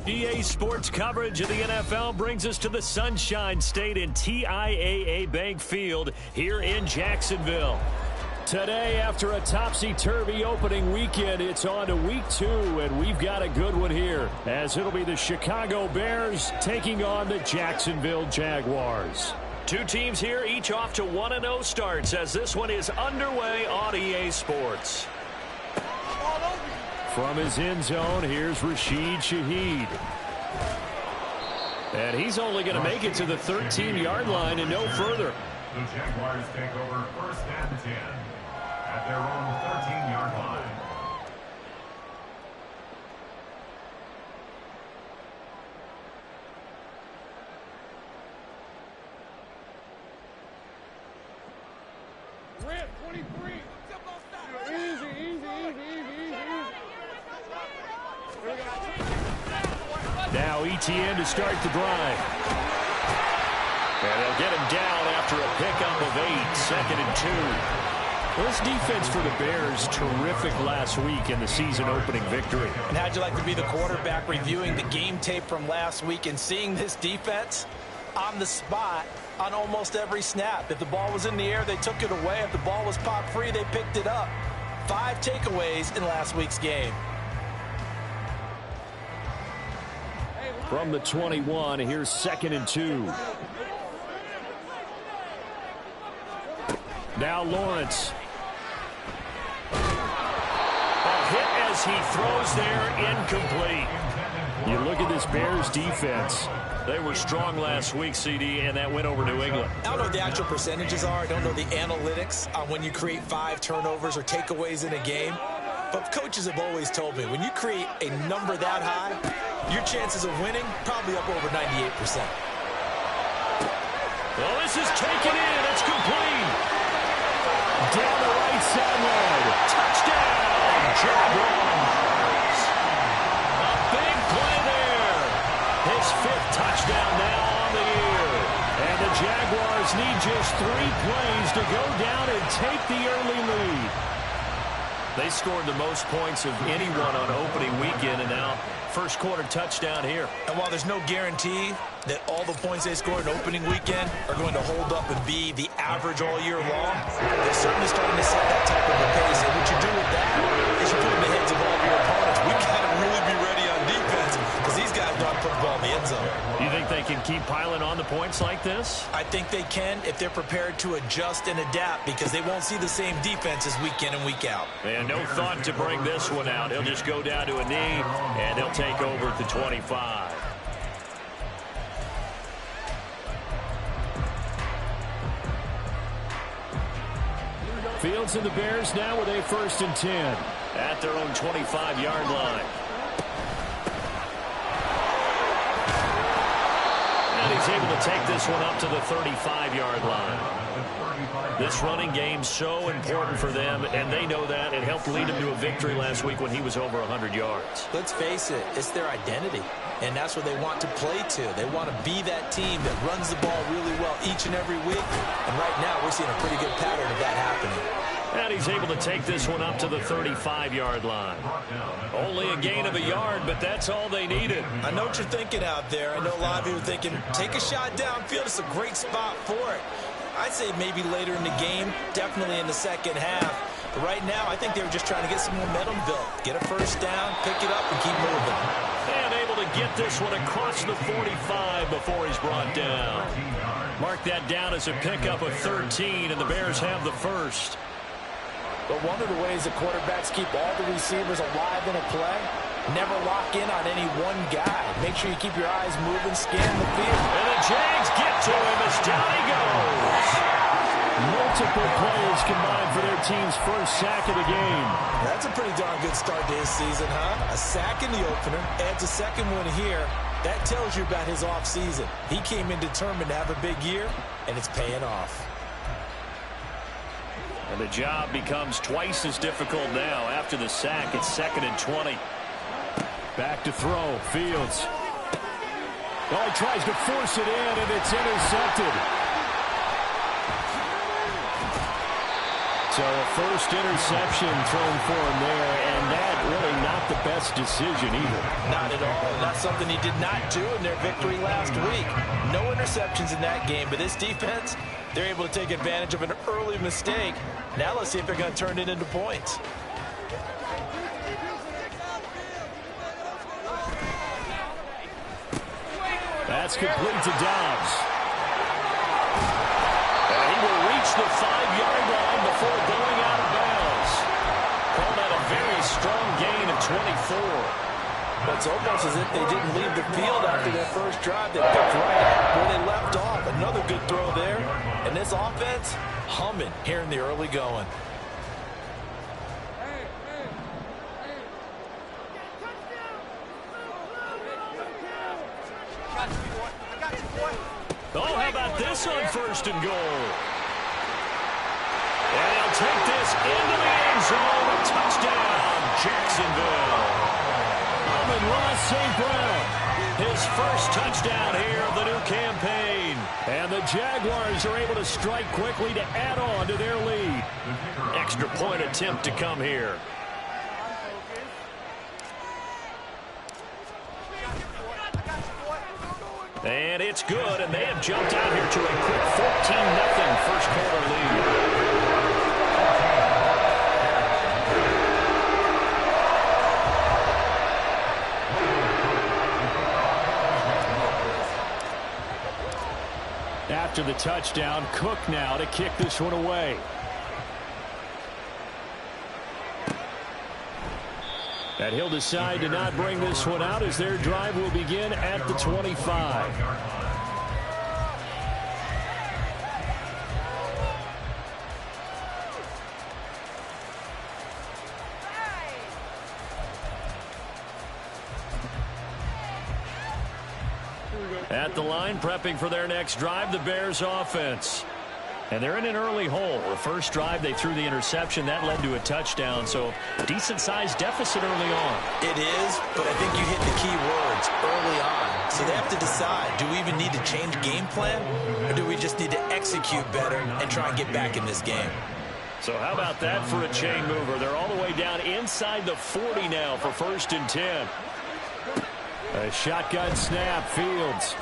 EA Sports coverage of the NFL brings us to the Sunshine State in TIAA Bank Field here in Jacksonville. Today, after a topsy-turvy opening weekend, it's on to week 2, and we've got a good one here, as it'll be the Chicago Bears taking on the Jacksonville Jaguars. Two teams here, each off to 1-0 starts, as this one is underway on EA Sports. From his end zone, here's Rashid Shaheed. And he's only going to make it to the 13-yard line and no further. The Jaguars take over 1st and 10 at their own 13-yard line. Rip, 23. Easy. Now ETN to start the drive. And they'll get him down after a pickup of 8, 2nd and 2. Well, this defense for the Bears, terrific last week in the season opening victory. And how'd you like to be the quarterback reviewing the game tape from last week and seeing this defense on the spot on almost every snap? If the ball was in the air, they took it away. If the ball was pop free, they picked it up. 5 takeaways in last week's game. From the 21, here's 2nd and 2. Now Lawrence. A hit as he throws there, incomplete. You look at this Bears defense. They were strong last week, CD, and that went over New England. I don't know what the actual percentages are. I don't know the analytics on when you create 5 turnovers or takeaways in a game. But coaches have always told me, when you create a number that high, your chances of winning probably up over 98%. Well, this is taken in. It's complete. Down the right sideline. Touchdown, Jaguars. A big play there. His 5th touchdown now on the year. And the Jaguars need just 3 plays to go down and take the early lead. They scored the most points of anyone on opening weekend, and now first quarter touchdown here. And while there's no guarantee that all the points they scored in opening weekend are going to hold up and be the average all year long, they're certainly starting to set that type of a pace. And what you do with that is you put in the heads of all of your opponents. We've got to really be ready on defense because these guys don't put the ball in the end zone. You think they can keep piling on the points like this? I think they can if they're prepared to adjust and adapt, because they won't see the same defenses week in and week out. And no thought to bring this one out. He'll just go down to a knee, and they'll take over at the 25. Fields and the Bears now with a 1st and 10 at their own 25-yard line. And he's able to take this one up to the 35-yard line. This running game's so important for them, and they know that. It helped lead them to a victory last week when he was over 100 yards. Let's face it, it's their identity, and that's what they want to play to. They want to be that team that runs the ball really well each and every week, and right now we're seeing a pretty good pattern of that happening. And he's able to take this one up to the 35-yard line. Only a gain of a yard, but that's all they needed. I know what you're thinking out there. I know a lot of you are thinking, take a shot downfield. It's a great spot for it. I'd say maybe later in the game, definitely in the second half. But right now, I think they were just trying to get some momentum built. Get a first down, pick it up, and keep moving. And able to get this one across the 45 before he's brought down. Mark that down as a pickup of 13, and the Bears have the first. But one of the ways that quarterbacks keep all the receivers alive in a play, never lock in on any one guy. Make sure you keep your eyes moving, scan the field. And the Jags get to him as down he goes. Multiple plays combined for their team's first sack of the game. That's a pretty darn good start to his season, huh? A sack in the opener, adds a second one here. That tells you about his offseason. He came in determined to have a big year, and it's paying off. And the job becomes twice as difficult now after the sack. It's 2nd and 20. Back to throw. Fields. Oh, he tries to force it in, and it's intercepted. So a first interception thrown for him there, and that really not the best decision either. Not at all. And that's something he did not do in their victory last week. No interceptions in that game, but this defense, they're able to take advantage of an early mistake. Now let's see if they're going to turn it into points. That's complete to Dobbs. And he will reach the 5-yard line before going out of bounds. Called that a very strong gain of 24. But it's almost as if they didn't leave the field after their first drive. They picked right up where they left off. Another good throw there. And this offense, humming here in the early going. Oh, how about this on first and goal? And he'll take this into the end zone. A touchdown, Jacksonville. Amon-Ra St. Brown, his first touchdown here of the new campaign. And the Jaguars are able to strike quickly to add on to their lead. Extra point attempt to come here. And it's good, and they have jumped out here to a quick 14-0 first quarter lead. After the touchdown, Cook now to kick this one away. And he'll decide to not bring this one out as their drive will begin at the 25. At the line, prepping for their next drive, the Bears offense. And they're in an early hole. The first drive, they threw the interception. That led to a touchdown, so decent-sized deficit early on. It is, but I think you hit the key words early on. So they have to decide, do we even need to change game plan, or do we just need to execute better and try and get back in this game? So how about that for a chain mover? They're all the way down inside the 40 now for first and 10. A shotgun snap, Fields.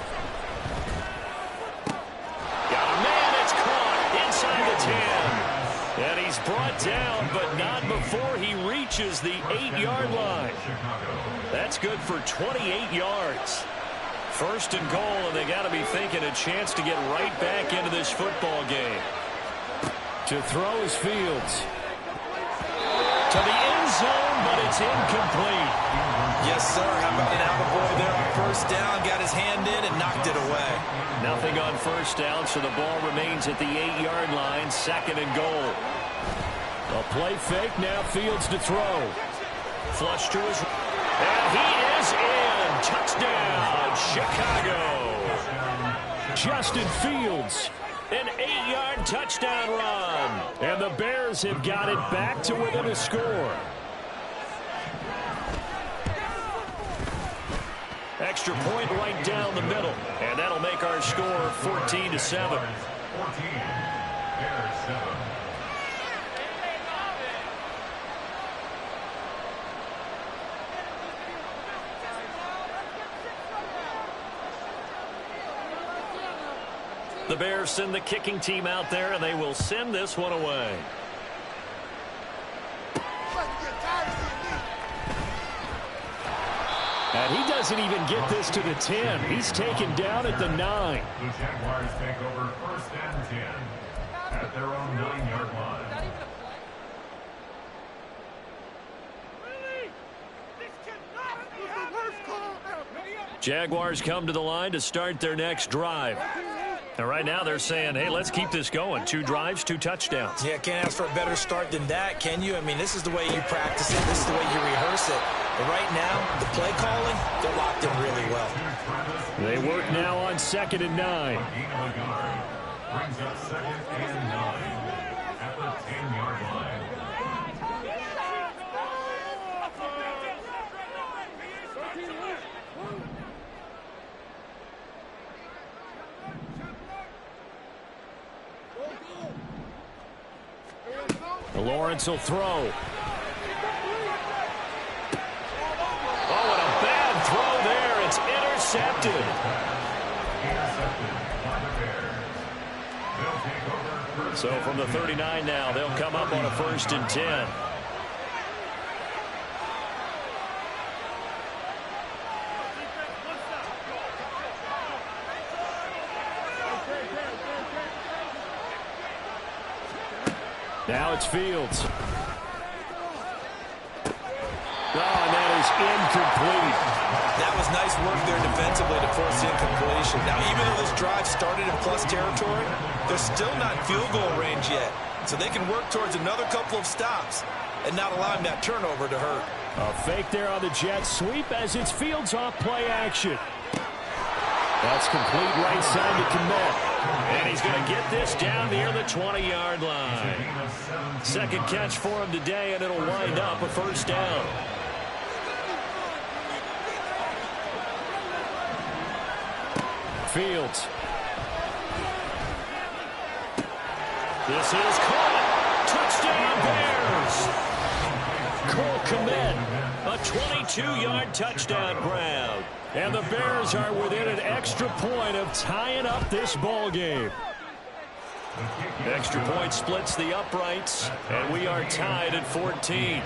Inside the 10. And he's brought down, but not before he reaches the 8-yard line. That's good for 28 yards. First and goal, and they got to be thinking a chance to get right back into this football game. To throw is Fields. To the end zone, but it's incomplete. Yes, sir. How about an attaboy there on first down? Got his hand in and knocked it away. Nothing on first down, so the ball remains at the 8-yard line, second and goal. A play fake, now Fields to throw. Flush to his... And he is in! Touchdown, Chicago! Justin Fields, an 8-yard touchdown run. And the Bears have got it back to within a score. Extra point right down the middle. And that'll make our score 14-7. 14, Bears 7. The Bears send the kicking team out there, and they will send this one away. And he doesn't even get this to the 10. He's taken down at the 9. The Jaguars take over first and 10 at their own 9-yard line. Jaguars come to the line to start their next drive. And right now they're saying, hey, let's keep this going. 2 drives, 2 touchdowns. Yeah, can't ask for a better start than that, can you? I mean, this is the way you practice it. This is the way you rehearse it. But right now, the play calling, they're locked in really well. They work now on 2nd and 9. Brings up 2nd and 9 at the 10-yard line. Lawrence will throw. Oh, and a bad throw there. It's intercepted. So from the 39 now, they'll come up on a 1st and 10. Now it's Fields. Oh, and that is incomplete. That was nice work there defensively to force the incompletion. Now, even though this drive started in plus territory, they're still not in field goal range yet. So they can work towards another couple of stops and not allowing that turnover to hurt. A fake there on the jet sweep as it's Fields off play action. That's complete right side to Kmet. And he's going to get this down near the 20-yard line. Second catch for him today, and it'll wind up a 1st down. Fields. This is caught. Touchdown, Bears. Cole Kmet, a 22-yard touchdown grab. And the Bears are within an extra point of tying up this ball game. Extra point splits the uprights, and we are tied at 14.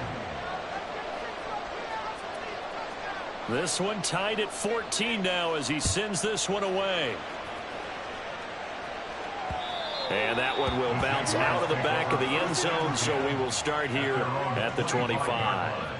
This one tied at 14 now as he sends this one away. And that one will bounce out of the back of the end zone, so we will start here at the 25.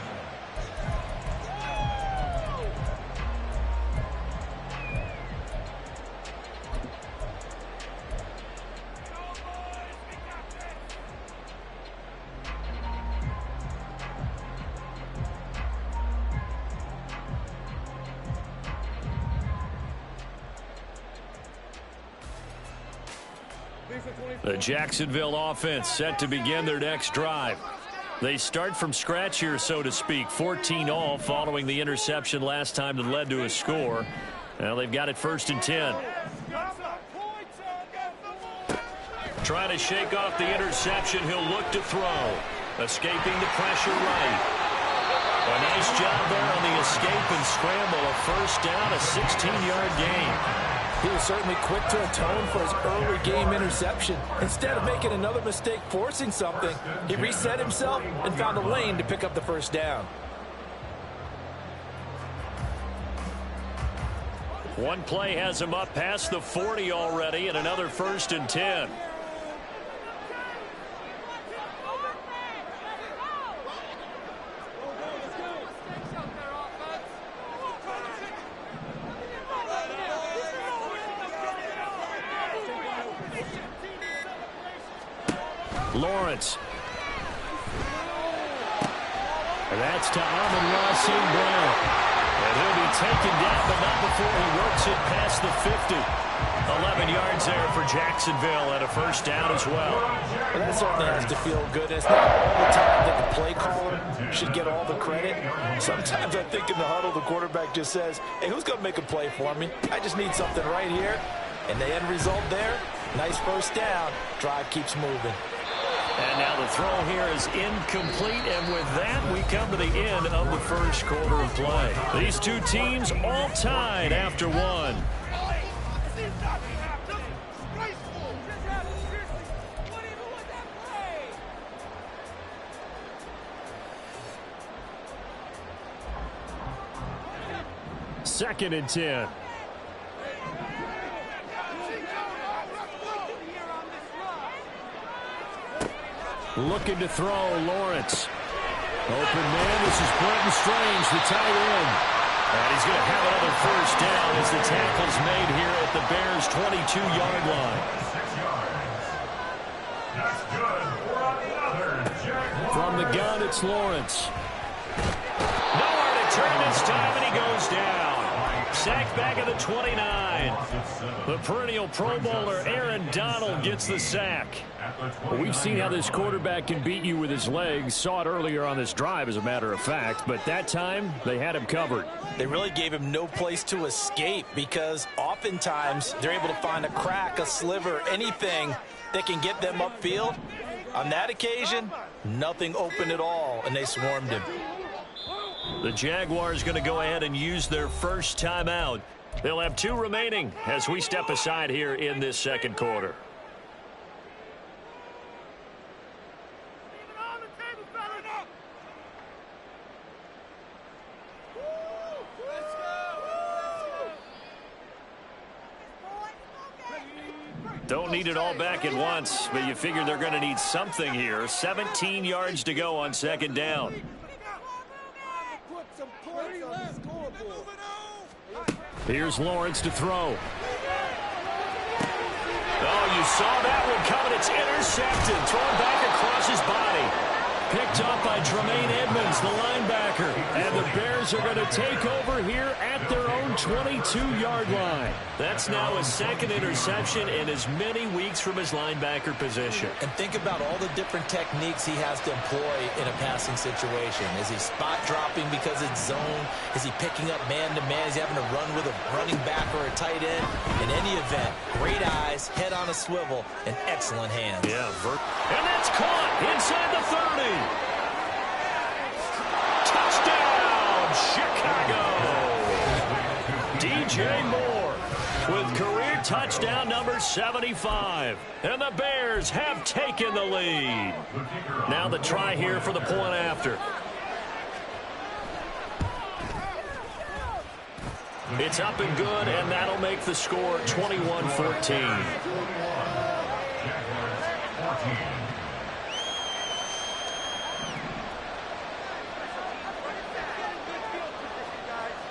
The Jacksonville offense set to begin their next drive. They start from scratch here, so to speak. 14 all following the interception last time that led to a score. Now they've got it 1st and 10. Trying to shake off the interception. He'll look to throw. Escaping the pressure right. A nice job there on the escape and scramble. A 1st down, a 16-yard gain. He was certainly quick to atone for his early game interception. Instead of making another mistake forcing something, he reset himself and found a lane to pick up the 1st down. One play has him up past the 40 already, and another 1st and 10. Lawrence. And that's to Amon-Ra St. Brown. And he'll be taken down, but not before he works it past the 50. 11 yards there for Jacksonville and a 1st down as well. Well, that certainly has to feel good. It's not all the time that the play caller should get all the credit. Sometimes I think in the huddle, the quarterback just says, hey, who's going to make a play for me? I just need something right here. And the end result there, nice 1st down. Drive keeps moving. And now the throw here is incomplete, and with that, we come to the end of the 1st quarter of play. These two teams all tied after one. Second and 10. Looking to throw, Lawrence. Open man, this is Brenton Strange, the tight end. And he's going to have another 1st down as the tackle's made here at the Bears' 22-yard line. 6 yards. That's good. From the gun, it's Lawrence. Nowhere to turn this time, and he goes down. Sacked back at the 29. The perennial Pro Bowler Aaron Donald gets the sack. Well, we've seen how this quarterback can beat you with his legs. Saw it earlier on this drive, as a matter of fact. But that time, they had him covered. They really gave him no place to escape because oftentimes they're able to find a crack, a sliver, anything that can get them upfield. On that occasion, Nothing open at all, and they swarmed him. The Jaguars going to go ahead and use their first timeout. They'll have 2 remaining as we step aside here in this second quarter. Don't need it all back at once, but you figure they're going to need something here. 17 yards to go on second down. Here's Lawrence to throw. Oh, you saw that one coming. It's intercepted. Thrown back across his body. Picked up by Tremaine Edmonds, the linebacker. And the Bears are going to take over here at their own 22-yard line. That's now his second interception in as many weeks from his linebacker position. And think about all the different techniques he has to employ in a passing situation. Is he spot dropping because it's zone? Is he picking up man-to-man? Is he having to run with a running back or a tight end? In any event, great eyes, head on a swivel, and excellent hands. Yeah, and that's caught inside the 30. Touchdown, Chicago. DJ Moore with career touchdown number 75. And the Bears have taken the lead. Now the try here for the point after. It's up and good, and that'll make the score 21-14.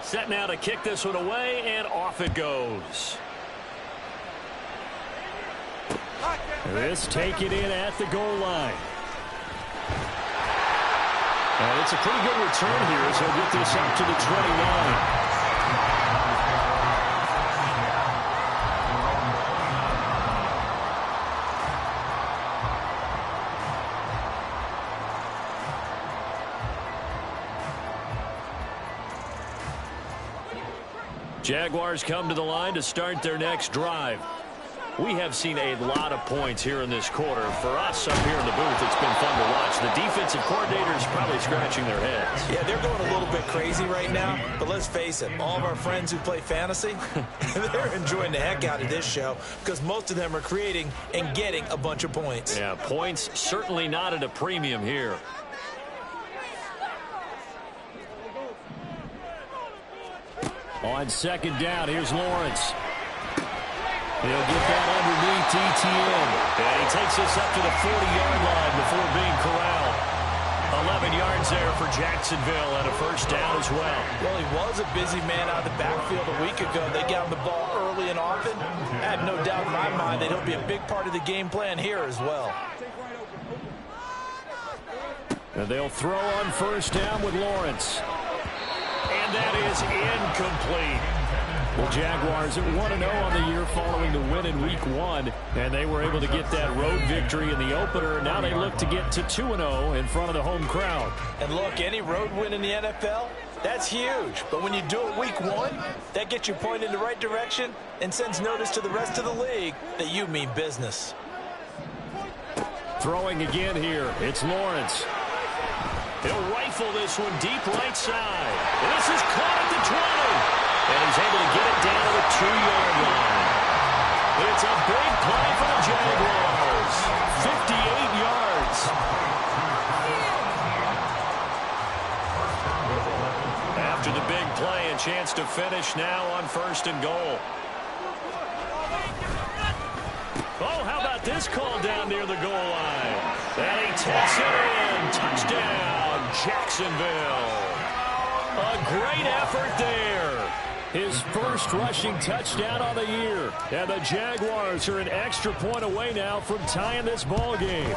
Set now to kick this one away, and off it goes. This taken in at the goal line. And it's a pretty good return here as he'll get this up to the 29. Jaguars come to the line to start their next drive. We have seen a lot of points here in this quarter. For us up here in the booth, it's been fun to watch. The defensive coordinators probably scratching their heads. Yeah, they're going a little bit crazy right now. But let's face it, all of our friends who play fantasy, they're enjoying the heck out of this show because most of them are creating and getting a bunch of points. Yeah, points certainly not at a premium here. On second down, here's Lawrence. He'll get that underneath ETN. And he takes this up to the 40-yard line before being corralled. 11 yards there for Jacksonville and a first down as well. Well, he was a busy man out of the backfield a week ago. They got him the ball early and often. I have no doubt in my mind that he'll be a big part of the game plan here as well. And they'll throw on first down with Lawrence. And that is incomplete. The Jaguars are 1-0 on the year following the win in Week 1, and they were able to get that road victory in the opener. Now they look to get to 2-0 in front of the home crowd. And look, any road win in the NFL, that's huge. But when you do it Week 1, that gets you pointed in the right direction and sends notice to the rest of the league that you mean business. Throwing again here, it's Lawrence. He'll rifle this one deep right side. And this is caught at the 20. And he's able to get it down to the 2-yard line. It's a big play for the Jaguars. 58 yards. After the big play, a chance to finish now on first and goal. Oh, how about this call down near the goal line? And he takes it in. Touchdown, Jacksonville. A great effort there. His first rushing touchdown on the year. And the Jaguars are an extra point away now from tying this ball game.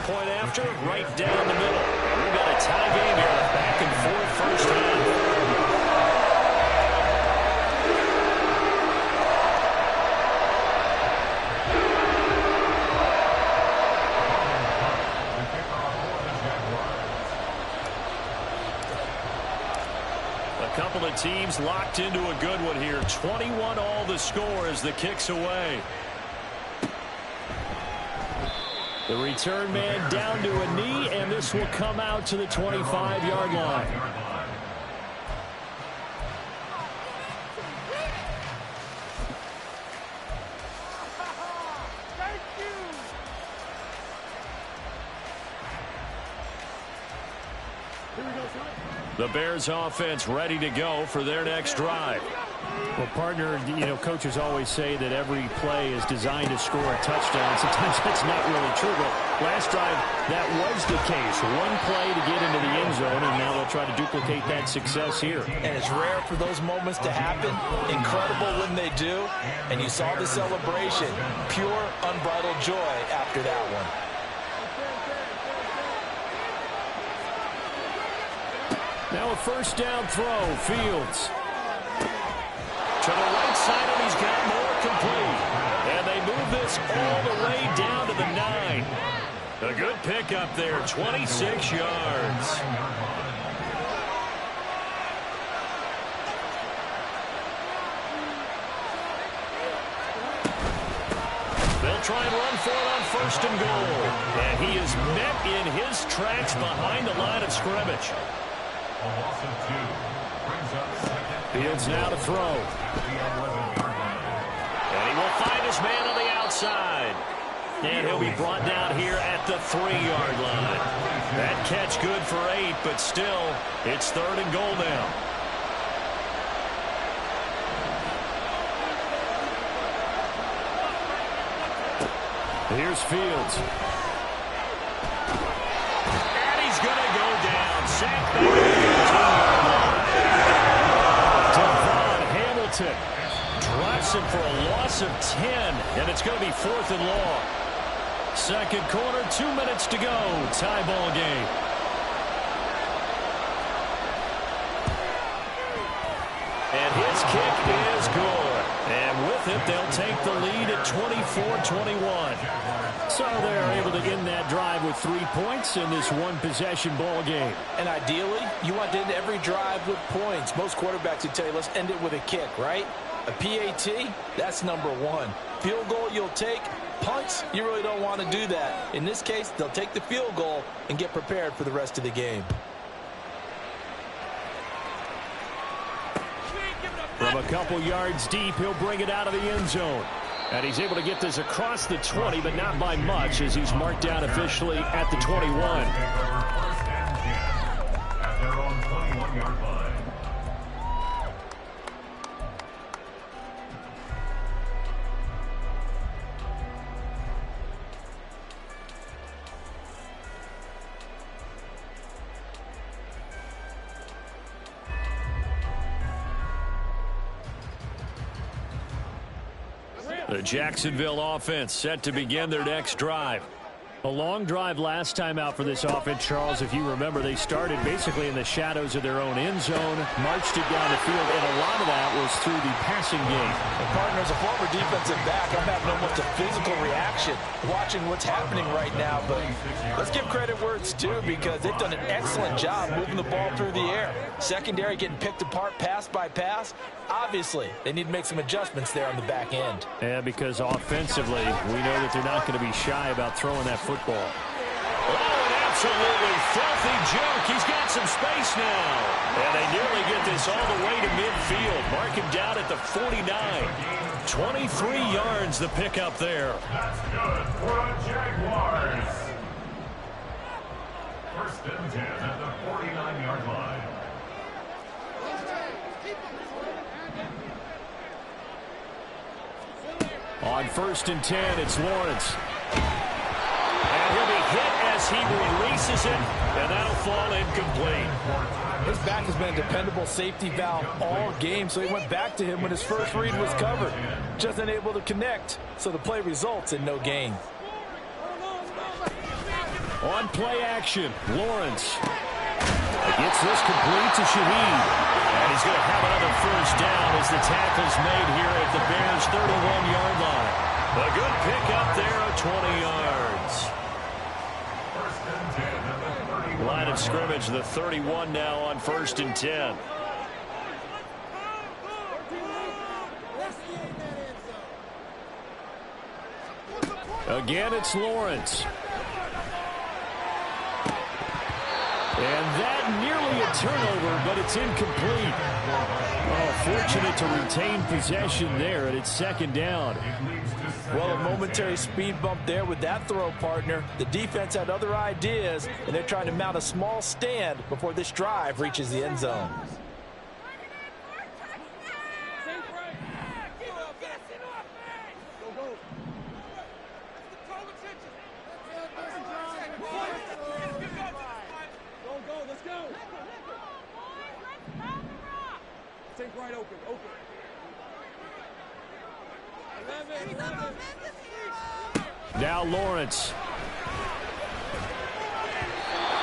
Point after, right down the middle. We've got a tie game here. Back and forth first half. Couple of teams locked into a good one here. 21 all the score as the kick's away. The return man down to a knee, and this will come out to the 25-yard line. The Bears offense ready to go for their next drive. Well, partner, coaches always say that every play is designed to score a touchdown. Sometimes that's not really true, but last drive, that was the case. One play to get into the end zone, and now they'll try to duplicate that success here. And it's rare for those moments to happen. Incredible when they do. And you saw the celebration. Pure, unbridled joy after that one. Now a first down throw, Fields. To the right side, and he's got more complete. And they move this all the way down to the 9. A good pickup there, 26 yards. They'll try and run for it on first and goal. And he is met in his tracks behind the line of scrimmage. Fields now to throw. And he will find his man on the outside. And he'll be brought down here at the 3-yard line. That catch good for 8, but still, it's third and goal now. Here's Fields. And he's going to go down. Sacked back at the 2-yard line. Hamilton drops him for a loss of 10, and it's going to be 4th and long. Second quarter, 2 minutes to go. Tie ball game. And his kick is good. And with it, they'll take the lead at 24-21. So they're able to end that drive with 3 points in this one-possession ball game. And ideally, you want to end every drive with points. Most quarterbacks would tell you, let's end it with a kick, right? A PAT, that's number 1. Field goal you'll take. Punts, you really don't want to do that. In this case, they'll take the field goal and get prepared for the rest of the game. From a couple yards deep, he'll bring it out of the end zone. And he's able to get this across the 20, but not by much, as he's marked down officially at the 21. At their own 21-yard line. The Jacksonville offense set to begin their next drive. A long drive last time out for this offense, Charles. If you remember, they started basically in the shadows of their own end zone, marched it down the field, and a lot of that was through the passing game. And partner, as a former defensive back, I'm having almost a physical reaction watching what's happening right now. But let's give credit where it's due, because they've done an excellent job moving the ball through the air. Secondary getting picked apart pass by pass. Obviously, they need to make some adjustments there on the back end. Yeah, because offensively, we know that they're not going to be shy about throwing that football. Oh, an absolutely filthy juke. He's got some space now. And they nearly get this all the way to midfield. Mark him down at the 49. 23 yards the pickup there. That's good for the Jaguars. First and 10 at the 49-yard line. On first and 10, it's Lawrence. And he'll be hit as he releases it, and that'll fall incomplete. His back has been a dependable safety valve all game, so he went back to him when his first read was covered. Just unable to connect, so the play results in no gain. On play action, Lawrence gets this complete to Shaheed. And he's going to have another first down as the tackle's made here at the Bears' 31-yard line. A good pickup there of 20 yards. Line of scrimmage, the 31 now on first and 10. Again, it's Lawrence. turnover, but it's incomplete. Oh, fortunate to retain possession there, and it's second down. Well, a momentary speed bump there with that throw, partner. The defense had other ideas, and they're trying to mount a small stand before this drive reaches the end zone. Now Lawrence.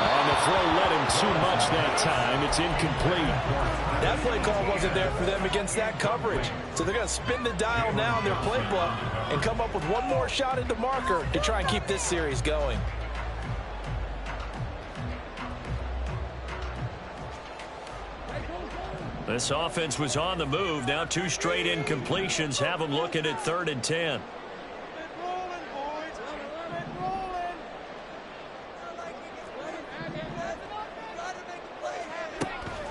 On the throw, led him too much that time. It's incomplete. That play call wasn't there for them against that coverage. So they're going to spin the dial now in their playbook and come up with one more shot at the marker to try and keep this series going. This offense was on the move. Now 2 straight incompletions have them looking at 3rd and 10.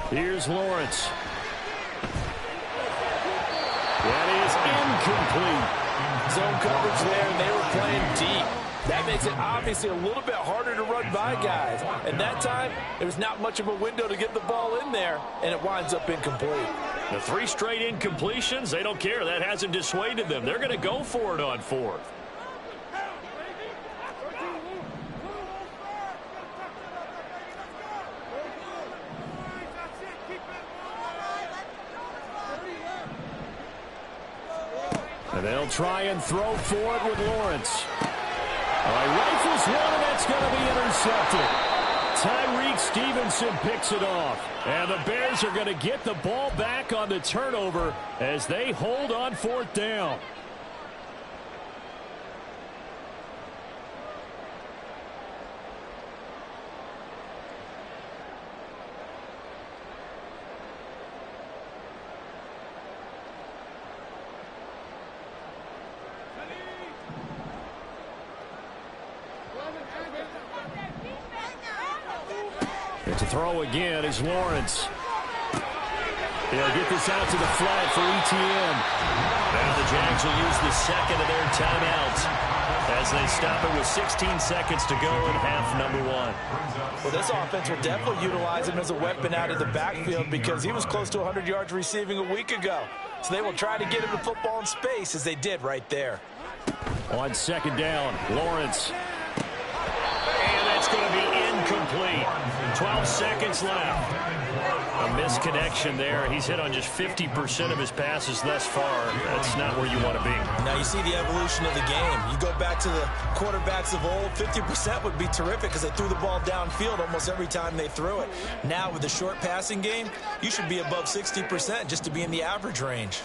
Here's Lawrence. That is incomplete. Zone coverage there, and they were playing deep. That makes it obviously a little bit harder to run by guys. And that time, there was not much of a window to get the ball in there, and it winds up incomplete. The 3 straight incompletions, they don't care. That hasn't dissuaded them. They're going to go for it on 4th. And they'll try and throw for it with Lawrence. All right, rifles one, and that's going to be intercepted. Tyreek Stevenson picks it off. And the Bears are going to get the ball back on the turnover as they hold on 4th down. To throw again is Lawrence. They'll get this out to the flat for ETN. And the Jags will use the second of their timeouts as they stop it with 16 seconds to go in half number 1. Well, this offense will definitely utilize him as a weapon out of the backfield because he was close to 100 yards receiving a week ago. So they will try to get him the football in space as they did right there. On second down, Lawrence. And that's going to be incomplete. 12 seconds left. A misconnection there. He's hit on just 50% of his passes thus far. That's not where you want to be. Now you see the evolution of the game. You go back to the quarterbacks of old, 50% would be terrific because they threw the ball downfield almost every time they threw it. Now with the short passing game, you should be above 60% just to be in the average range.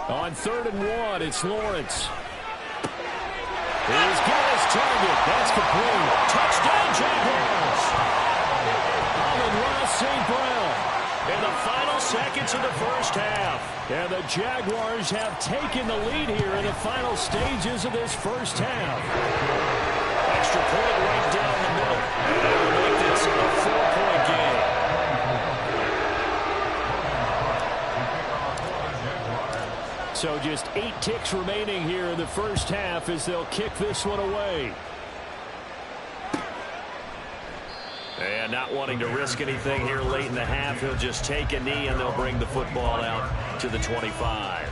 On 3rd and 1, it's Lawrence. He's got his target. That's complete. Touchdown, Jaguars. Amon-Ra St. Brown in the final seconds of the first half. And the Jaguars have taken the lead here in the final stages of this first half. Extra point right down the middle. And will make this a 4-point game. So just 8 ticks remaining here in the first half as they'll kick this one away. And not wanting to risk anything here late in the half, he'll just take a knee and they'll bring the football out to the 25.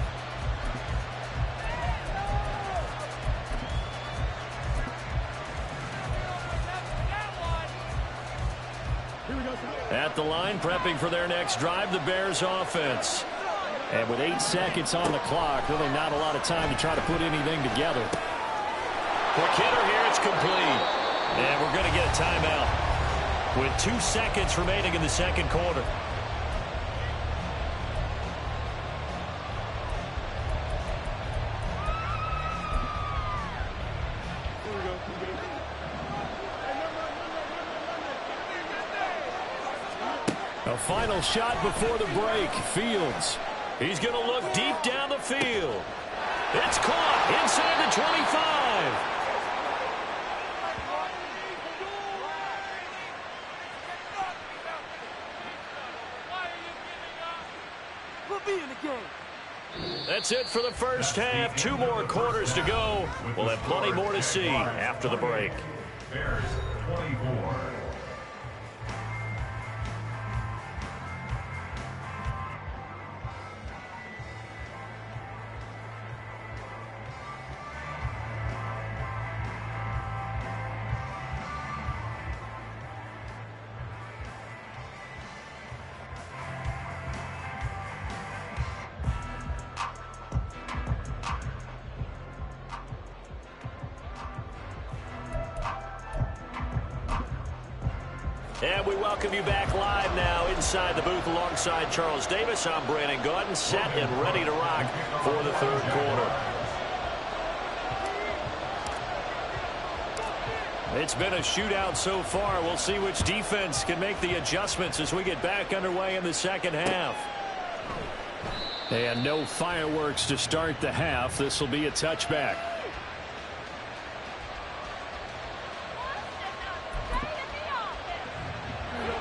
At the line, prepping for their next drive, the Bears offense. And with 8 seconds on the clock, really not a lot of time to try to put anything together. Quick hitter here, it's complete. And we're going to get a timeout with 2 seconds remaining in the second quarter. A final shot before the break. Fields. He's going to look deep down the field. It's caught inside the 25. That's it for the first half. 2 more quarters to go. We'll have plenty more to see after the break. Bears 24. And we welcome you back live now inside the booth alongside Charles Davis. I'm Brandon Gaudin, set and ready to rock for the third quarter. It's been a shootout so far. We'll see which defense can make the adjustments as we get back underway in the second half. And no fireworks to start the half. This will be a touchback.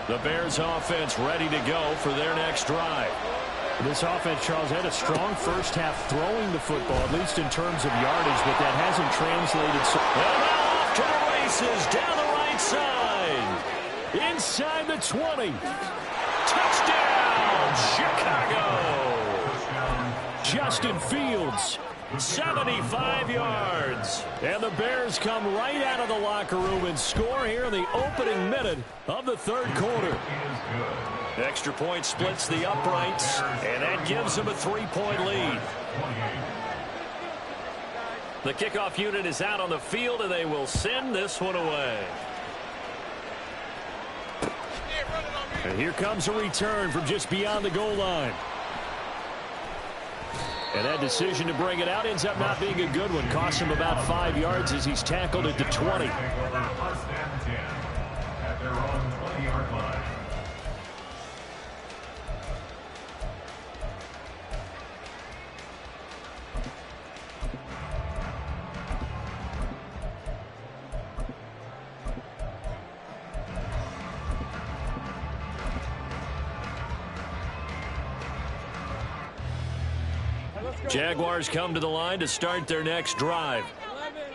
The Bears offense ready to go for their next drive. This offense, Charles, had a strong first half throwing the football, at least in terms of yardage, but that hasn't translated. And now off to the races down the right side. Inside the 20. Touchdown, Chicago. Justin Fields, 75 yards. And the Bears come right out of the locker room and score here in the opening minute of the third quarter. Extra point splits the uprights, and that gives them a 3-point lead. The kickoff unit is out on the field, and they will send this one away. And here comes a return from just beyond the goal line. And that decision to bring it out ends up not being a good one. Costs him about 5 yards as he's tackled at the 20. At their own 20-yard line. Jaguars come to the line to start their next drive.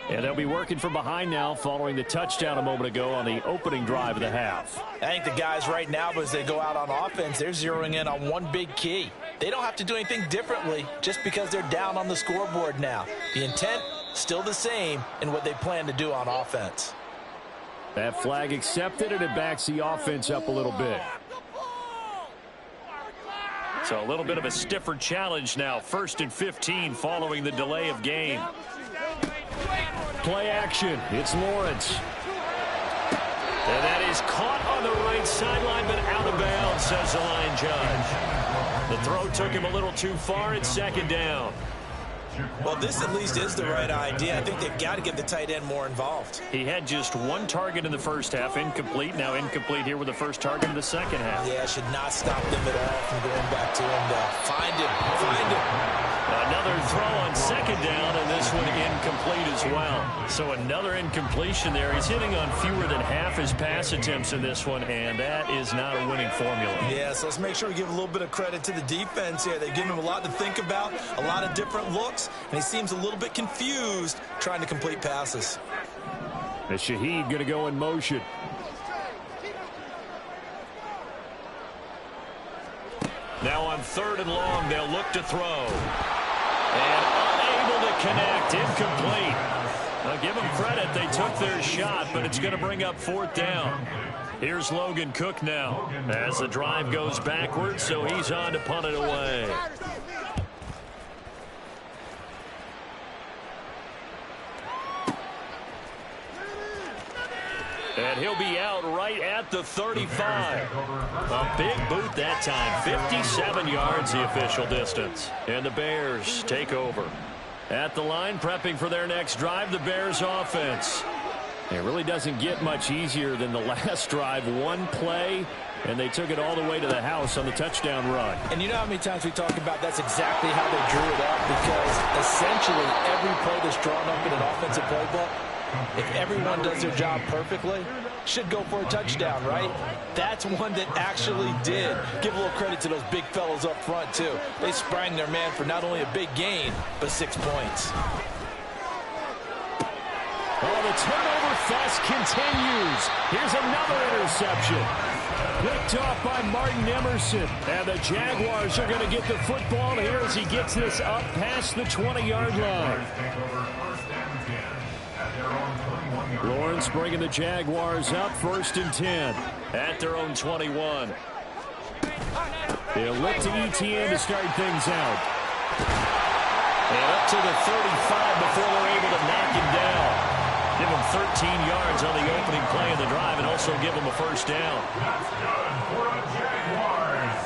And they'll be working from behind now following the touchdown a moment ago on the opening drive of the half. I think the guys right now, as they go out on offense, they're zeroing in on one big key. They don't have to do anything differently just because they're down on the scoreboard now. The intent still the same in what they plan to do on offense. That flag accepted, and it backs the offense up a little bit. So a little bit of a stiffer challenge now. 1st and 15 following the delay of game. Play action. It's Lawrence. And that is caught on the right sideline, but out of bounds, says the line judge. The throw took him a little too far. It's 2nd down. Well, this at least is the right idea. I think they've got to get the tight end more involved. He had just 1 target in the first half, incomplete. Now incomplete here with the first target in the second half. Yeah, should not stop them at all from going back to him to find him. Another throw on 2nd down, and this one incomplete as well. So another incompletion there. He's hitting on fewer than half his pass attempts in this one, and that is not a winning formula. Yeah, so let's make sure we give a little bit of credit to the defense here. They've given him a lot to think about, a lot of different looks, and he seems a little bit confused trying to complete passes. And Shaheed going to go in motion. Now on 3rd and long, they'll look to throw. And unable to connect, incomplete. I'll give them credit, they took their shot, but it's going to bring up 4th down. Here's Logan Cook now as the drive goes backwards, so he's on to punt it away. And he'll be out right at the 35. A big boot that time. 57 yards the official distance. And the Bears take over. At the line, prepping for their next drive, the Bears offense. It really doesn't get much easier than the last drive. 1 play, And they took it all the way to the house on the touchdown run. And you know how many times we talk about that's exactly how they drew it up, because essentially every play that's drawn up in an offensive playbook, if everyone does their job perfectly, should go for a touchdown, right? That's one that actually did. Give a little credit to those big fellows up front, too. They sprang their man for not only a big gain, but 6 points. Oh, the turnover fest continues. Here's another interception. Picked off by Martin Emerson. And the Jaguars are going to get the football here as he gets this up past the 20-yard line. Lawrence bringing the Jaguars up, 1st and 10 at their own 21. They'll look to ETN to start things out. And up to the 35 before they're able to knock him down. Give him 13 yards on the opening play of the drive and also give him a 1st down. That's good for the Jaguars.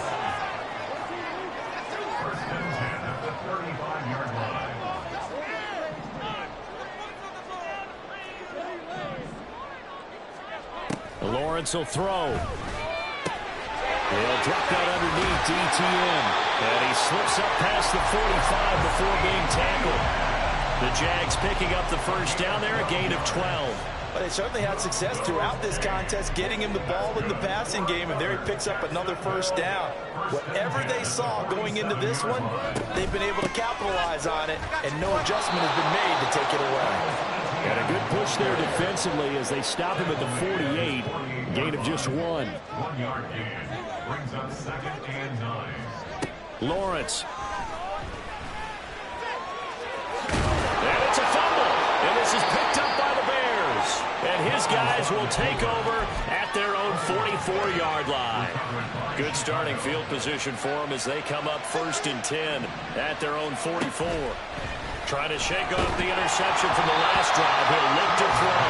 1st and 10 at the 35-yard line. Lawrence will throw. He'll drop that underneath to ETN. And he slips up past the 45 before being tackled. The Jags picking up the 1st down there, a gain of 12. But they certainly had success throughout this contest, getting him the ball in the passing game, and there he picks up another 1st down. Whatever they saw going into this one, they've been able to capitalize on it, and no adjustment has been made to take it away. And a good push there defensively as they stop him at the 48. Gain of just 1. 1-yard gain brings up 2nd and 9. Lawrence. And it's a fumble. And this is picked up by the Bears. And his guys will take over at their own 44-yard line. Good starting field position for them as they come up 1st and 10 at their own 44. Trying to shake off the interception from the last drive. He'll look to throw.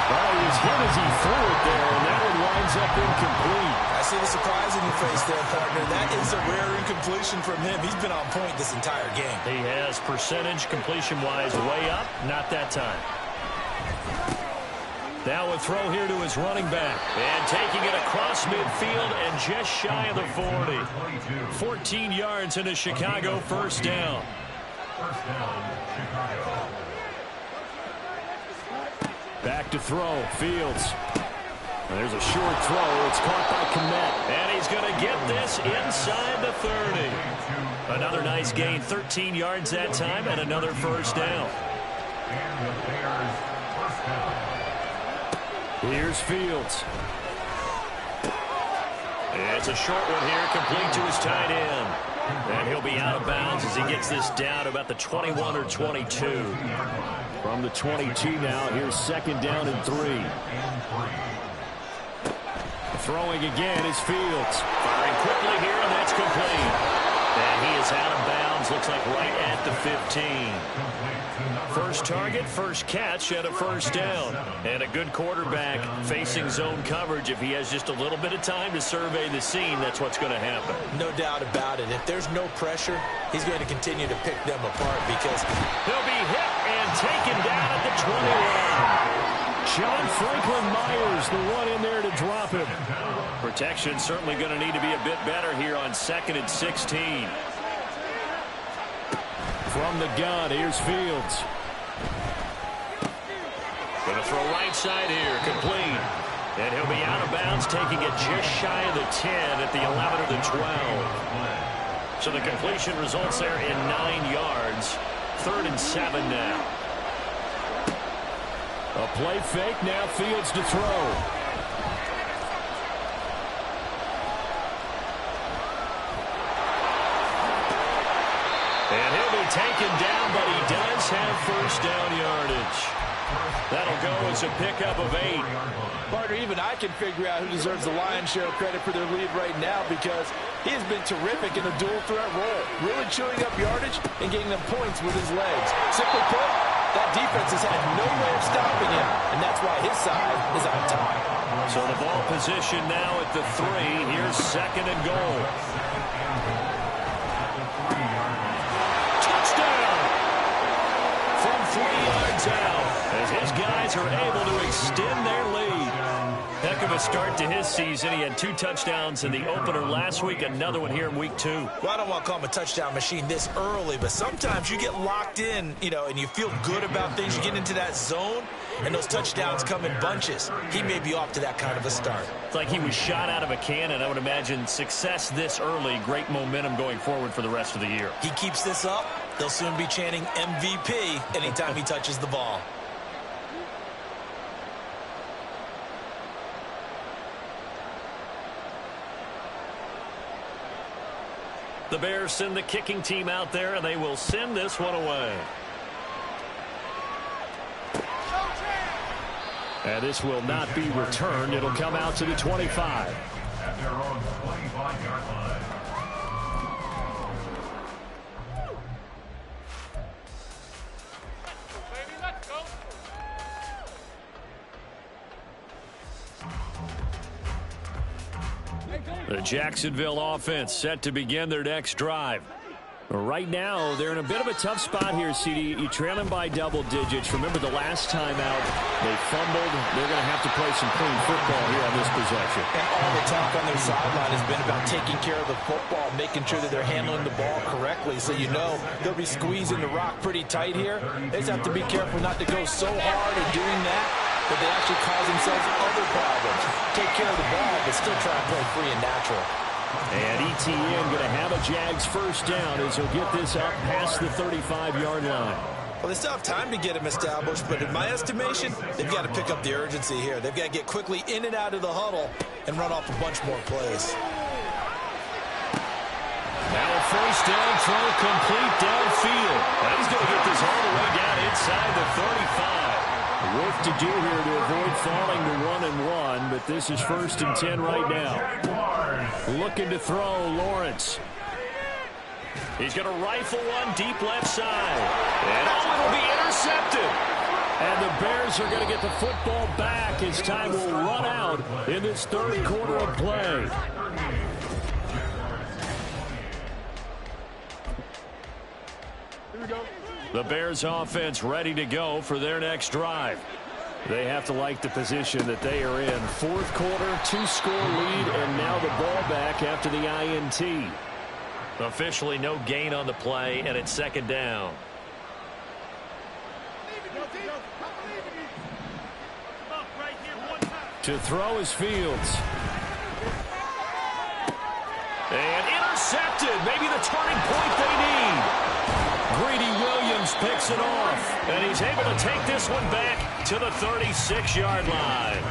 Well, he was hit as he threw it there, and that one winds up incomplete. I see the surprise in your face there, partner. That is a rare incompletion from him. He's been on point this entire game. He has percentage completion-wise way up. Not that time. Now a throw here to his running back. And taking it across midfield and just shy of the 40. 14 yards into Chicago, 1st down. 1st down, Chicago. Back to throw, Fields. There's a short throw. It's caught by Kmet. And he's going to get this inside the 30. Another nice gain, 13 yards that time, and another 1st down. And the Bears, 1st down. Here's Fields. It's a short one here, complete to his tight end. And he'll be out of bounds as he gets this down to about the 21 or 22. From the 22 now, here's 2nd down and 3. Throwing again is Fields. Firing quickly here, and that's complete. And he is out of bounds, looks like right at the 15. First target, first catch, and a 1st down. And a good quarterback facing zone coverage. If he has just a little bit of time to survey the scene, that's what's going to happen. No doubt about it. If there's no pressure, he's going to continue to pick them apart because he'll be hit and taken down at the 21. John Franklin Myers, the one in there to drop him. Protection certainly going to need to be a bit better here on 2nd and 16. From the gun, here's Fields. Going to throw right side here, complete. And he'll be out of bounds, taking it just shy of the 10 at the 11 or the 12. So the completion results there in 9 yards. 3rd and 7 now. A play fake, now Fields to throw. And he'll be taken down, but he does have 1st down yardage. That'll go as a pickup of 8. Partner, even I can figure out who deserves the lion's share of credit for their lead right now because he has been terrific in a dual threat role, really chewing up yardage and getting them points with his legs. Simply put, that defense has had no way of stopping him, and that's why his side is on top. So the ball position now at the 3. Here's 2nd and goal. Touchdown! From 3 yards out, as his guys are able to extend their lead. Heck of a start to his season. He had 2 touchdowns in the opener last week, another one here in week 2. Well, I don't want to call him a touchdown machine this early, but sometimes you get locked in, and you feel good about things. You get into that zone, and those touchdowns come in bunches. He may be off to that kind of a start. It's like he was shot out of a cannon. I would imagine success this early, great momentum going forward for the rest of the year. He keeps this up, they'll soon be chanting MVP anytime he touches the ball. The Bears send the kicking team out there, and they will send this one away. And this will not be returned. It'll come out to the 25. At their own 25-yard line. The Jacksonville offense set to begin their next drive. Right now, they're in a bit of a tough spot here, CD. You trail them by double digits. Remember the last time out, they fumbled. They're going to have to play some clean football here on this possession. And all the talk on their sideline has been about taking care of the football, making sure that they're handling the ball correctly. So they'll be squeezing the rock pretty tight here. They just have to be careful not to go so hard in doing that they actually cause themselves other problems. Take care of the ball, but still try to play free and natural. And ETN going to have a Jags first down as he'll get this up past the 35-yard line. Well, they still have time to get him established, but in my estimation, they've got to pick up the urgency here. They've got to get quickly in and out of the huddle and run off a bunch more plays. Now a first down throw complete downfield. And he's going to get this all the way down inside the 35. Work to do here to avoid falling to 1-1, but this is 1st and 10 right now. Looking to throw, Lawrence. He's going to rifle one deep left side. And it'll be intercepted. And the Bears are going to get the football back as time will run out in this third quarter of play. The Bears offense ready to go for their next drive. They have to like the position that they are in. Fourth quarter, 2-score lead, and now the ball back after the INT. Officially no gain on the play, and it's 2nd down. To throw is Fields. And intercepted. Maybe the turning point they need. Greedy Williams picks it off, and he's able to take this one back to the 36-yard line.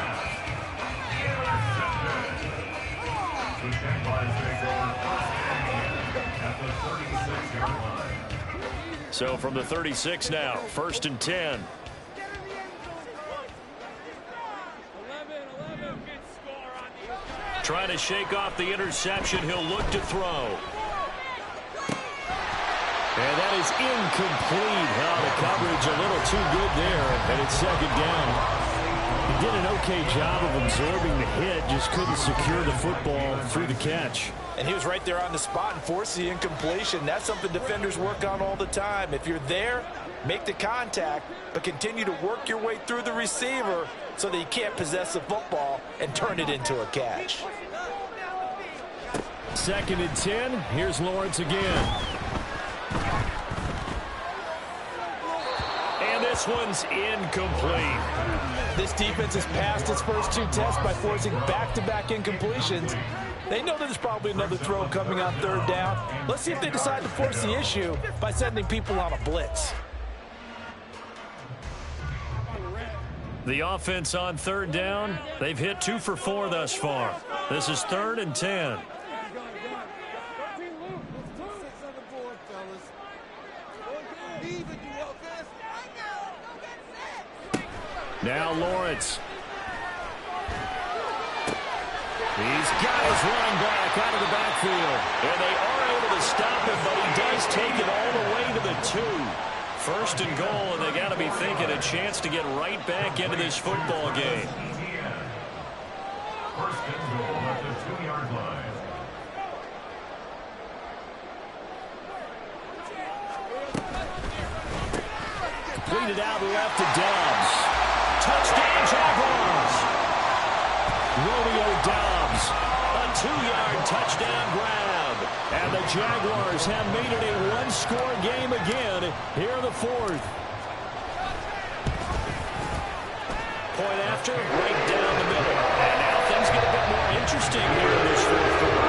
So from the 36 now, 1st and 10. Trying to shake off the interception. He'll look to throw. And that is incomplete. The coverage a little too good there, and it's 2nd down. He did an okay job of absorbing the hit, just couldn't secure the football through the catch. And he was right there on the spot and forced the incompletion. That's something defenders work on all the time. If you're there, make the contact, but continue to work your way through the receiver so that you can't possess the football and turn it into a catch. 2nd and 10. Here's Lawrence again. And this one's incomplete. This defense has passed its first 2 tests by forcing back-to-back incompletions. They know there's probably another throw coming on 3rd down. Let's see if they decide to force the issue by sending people on a blitz. The offense on 3rd down, they've hit 2 for 4 thus far. This is 3rd and 10. Now Lawrence. He's got his running back out of the backfield. And they are able to stop him, but he does take it all the way to the 2. 1st and goal, and they got to be thinking a chance to get right back into this football game. 1st and goal at the 2-yard line. Completed out left to Dobbs. Touchdown, Jaguars. touchdown grab. And the Jaguars have made it a one-score game again here in the fourth. Point after, right down the middle. And now things get a bit more interesting here in this fourth quarter.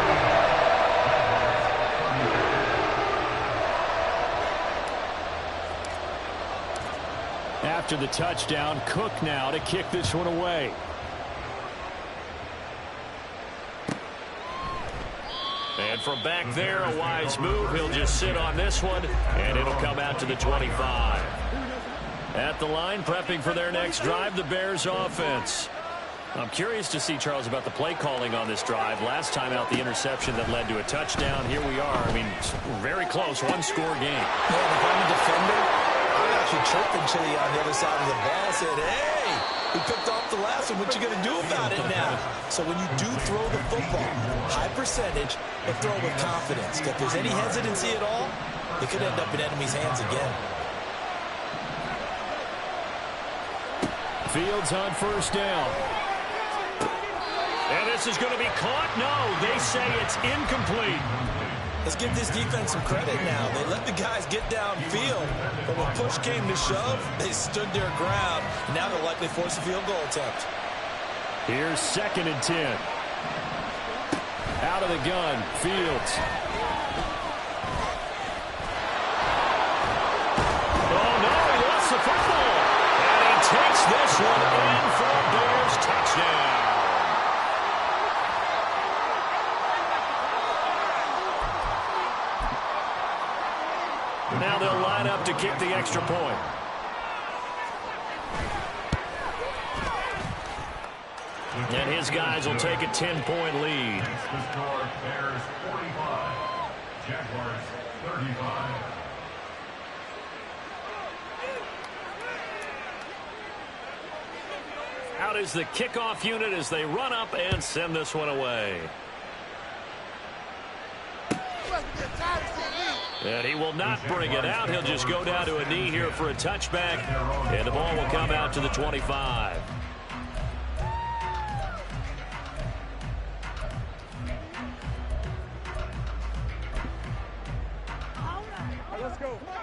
After the touchdown, Cook now to kick this one away. And from back there, a wise move. He'll just sit on this one, and it'll come out to the 25. At the line, prepping for their next drive, the Bears offense. I'm curious to see, Charles, about the play calling on this drive. Last time out, the interception that led to a touchdown. Here we are. I mean, very close, one-score game. Yeah, if I'm a defender, I'm actually chirping Chili on the other side of the ball, said, hey, we picked off the last one. What you going to do about it now? So when you do throw the football, high percentage, but throw with confidence. If there's any hesitancy at all, it could end up in enemy's hands again. Fields on first down. And this is going to be caught. No, they say it's incomplete. Let's give this defense some credit now. They let the guys get downfield, but when push came to shove, they stood their ground. Now they'll likely force a field goal attempt. Here's 2nd and 10. Out of the gun, Fields. Oh, no, he lost the football. And he takes this one in for a Bears touchdown. Now they'll line up to kick the extra point. And his guys will take a 10-point lead. The score, Bears 45, Jaguars 35. Out is the kickoff unit as they run up and send this one away. And he will not bring it out. He'll just go down to a knee here for a touchback. And the ball will come out to the 25.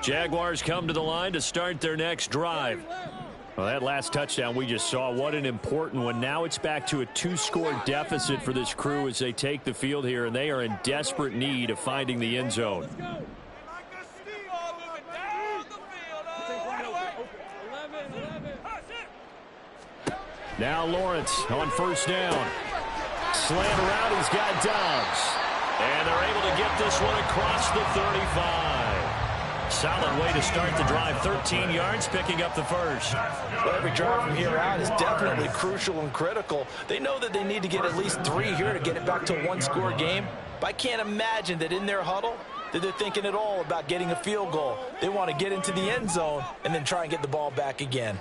Jaguars come to the line to start their next drive. Well, that last touchdown we just saw, what an important one. Now it's back to a 2-score deficit for this crew as they take the field here, and they are in desperate need of finding the end zone. Now Lawrence on first down. Slant around, he's got Dobbs. And they're able to get this one across the 35. Solid way to start the drive. 13 yards, picking up the first. Well, every drive from here out is definitely crucial and critical. They know that they need to get at least 3 here to get it back to a one-score game. But I can't imagine that in their huddle that they're thinking at all about getting a field goal. They want to get into the end zone and then try and get the ball back again.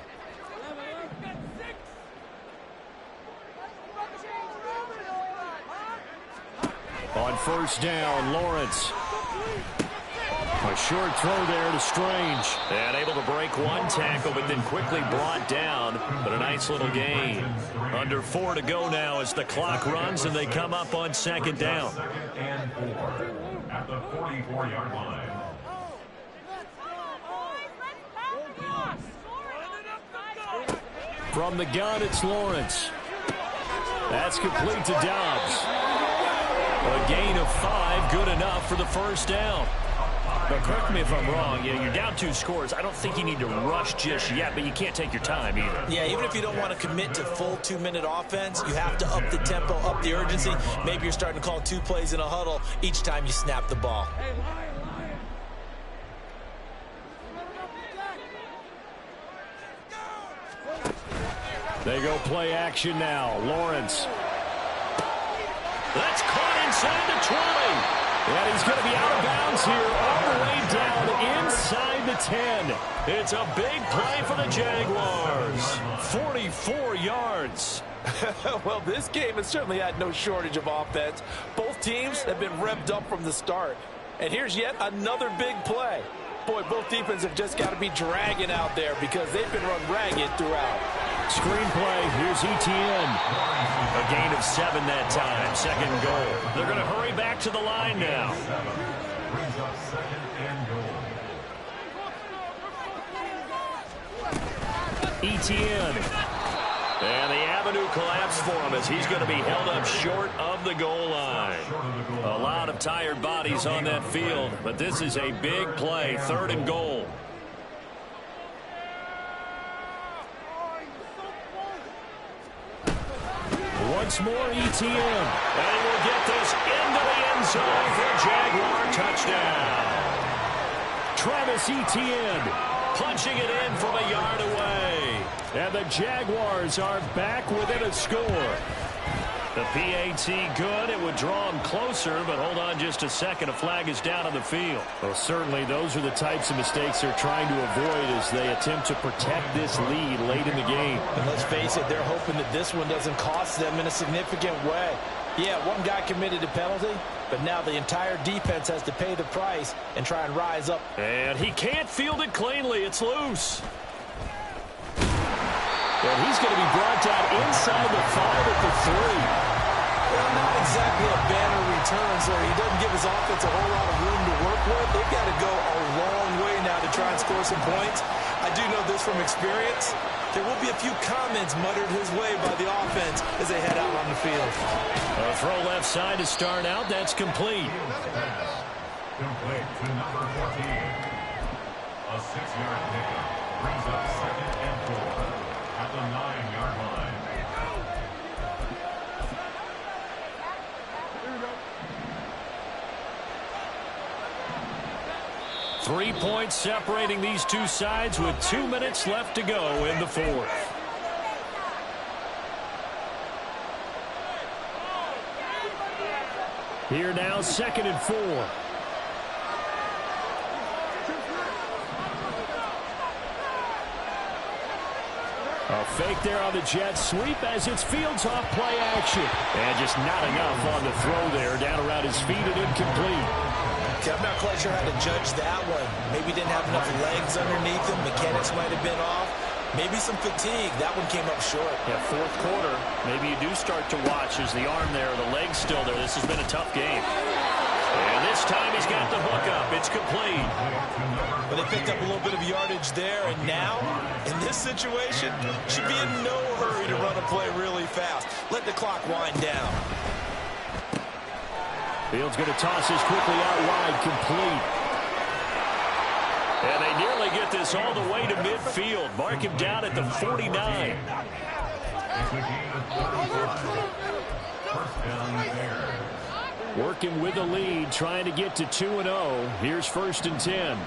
On first down, Lawrence. A short throw there to Strange. And able to break one tackle, but then quickly brought down. But a nice little gain. Under 4 to go now as the clock runs, and they come up on second down. 2nd and 4 at the 44-yard line. From the gun, it's Lawrence. That's complete to Dobbs. A gain of 5, good enough for the first down. But correct me if I'm wrong, you're down 2 scores. I don't think you need to rush just yet, but you can't take your time either. Yeah, even if you don't want to commit to full 2-minute offense, you have to up the tempo, up the urgency. Maybe you're starting to call 2 plays in a huddle each time you snap the ball. They go play action now. Lawrence. That's caught inside the 20. And he's going to be out of bounds here all the way down inside the 10. It's a big play for the Jaguars. 44 yards. Well, this game has certainly had no shortage of offense. Both teams have been revved up from the start. And here's yet another big play. Boy, both defenses have just got to be dragging out there because they've been run ragged throughout. Screenplay, here's ETN. A gain of 7 that time, second and goal. They're going to hurry back to the line now. Brings up second and goal. ETN. And the avenue collapsed for him as he's going to be held up short of the goal line. A lot of tired bodies on that field, but this is a big play, third and goal. Once more, ETN. And he will get this into the end zone for a Jaguar touchdown. Travis Etienne punching it in from a yard away. And the Jaguars are back within a score. The PAT good. It would draw him closer, but hold on just a second. A flag is down on the field. Well, certainly those are the types of mistakes they're trying to avoid as they attempt to protect this lead late in the game. And let's face it, they're hoping that this one doesn't cost them in a significant way. Yeah, one guy committed a penalty, but now the entire defense has to pay the price and try and rise up. And he can't field it cleanly. It's loose. And he's going to be brought down inside the 5 at the 3. Well, not exactly a banner return, so he doesn't give his offense a whole lot of room to work with. They've got to go a long way now to try and score some points. I do know this from experience. There will be a few comments muttered his way by the offense as they head out on the field. A throw left side to start out. That's complete. Complete to number 14. A 6-yard pickup brings up second and 4 at the 9-yard line. Three points separating these two sides with 2 minutes left to go in the fourth. Here now, second and 4. A fake there on the jet sweep as it's Fields off play action. And just not enough on the throw there. Down around his feet and incomplete. Okay, I'm not quite sure how to judge that one. Maybe didn't have enough legs underneath him. Mechanics might have been off. Maybe some fatigue. That one came up short. Yeah, fourth quarter, maybe you do start to watch as the arm there, the leg's still there. This has been a tough game. And this time he's got the hook up. It's complete. But they picked up a little bit of yardage there, and now, in this situation, should be in no hurry to run a play really fast. Let the clock wind down. Fields going to toss this quickly out wide, complete. And they nearly get this all the way to midfield. Mark him down at the 49. First down there. Working with the lead, trying to get to 2-0. Here's first and 10.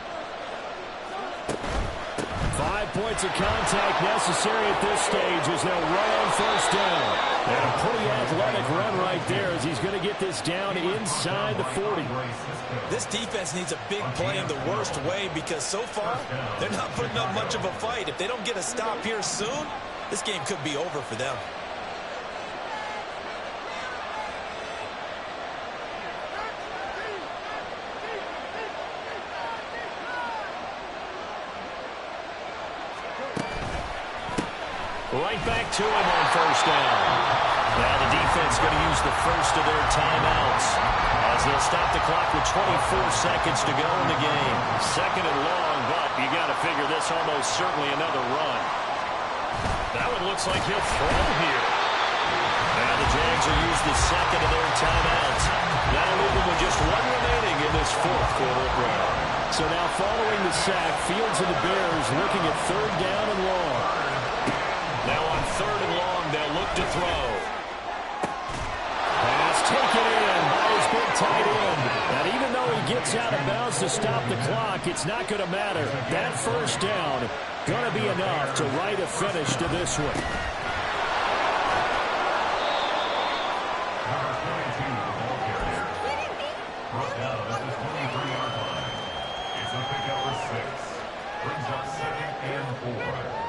5 points of contact necessary at this stage as they'll run on first down. And a pretty athletic run right there as he's going to get this down inside the 40. This defense needs a big play in the worst way because so far, they're not putting up much of a fight. If they don't get a stop here soon, this game could be over for them. Right back to him on first down. Now the defense going to use the first of their timeouts as they'll stop the clock with 24 seconds to go in the game. Second and long, but you got to figure this almost certainly another run. That one looks like he'll throw here. Now the Jags will use the second of their timeouts. That'll leave them with just one remaining in this fourth quarter of play. So now following the sack, Fields and the Bears looking at third down and long. Now on third and long, they'll look to throw. Pass taken in by his big tight end. And even though he gets out of bounds to stop the clock, it's not going to matter. That first down going to be enough to write a finish to this one. Number 22, the ball carrier. Brought down at the 23-yard line. It's a pickup for 6. Brings up second and 4.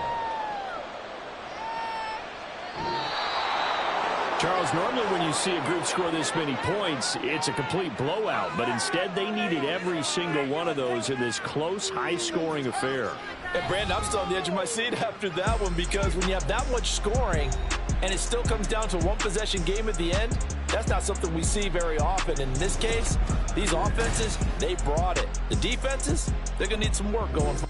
Charles, normally when you see a group score this many points, it's a complete blowout. But instead, they needed every single one of those in this close, high-scoring affair. And Brandon, I'm still on the edge of my seat after that one, because when you have that much scoring and it still comes down to one possession game at the end, that's not something we see very often. In this case, these offenses, they brought it. The defenses, they're going to need some work going forward.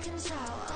Control.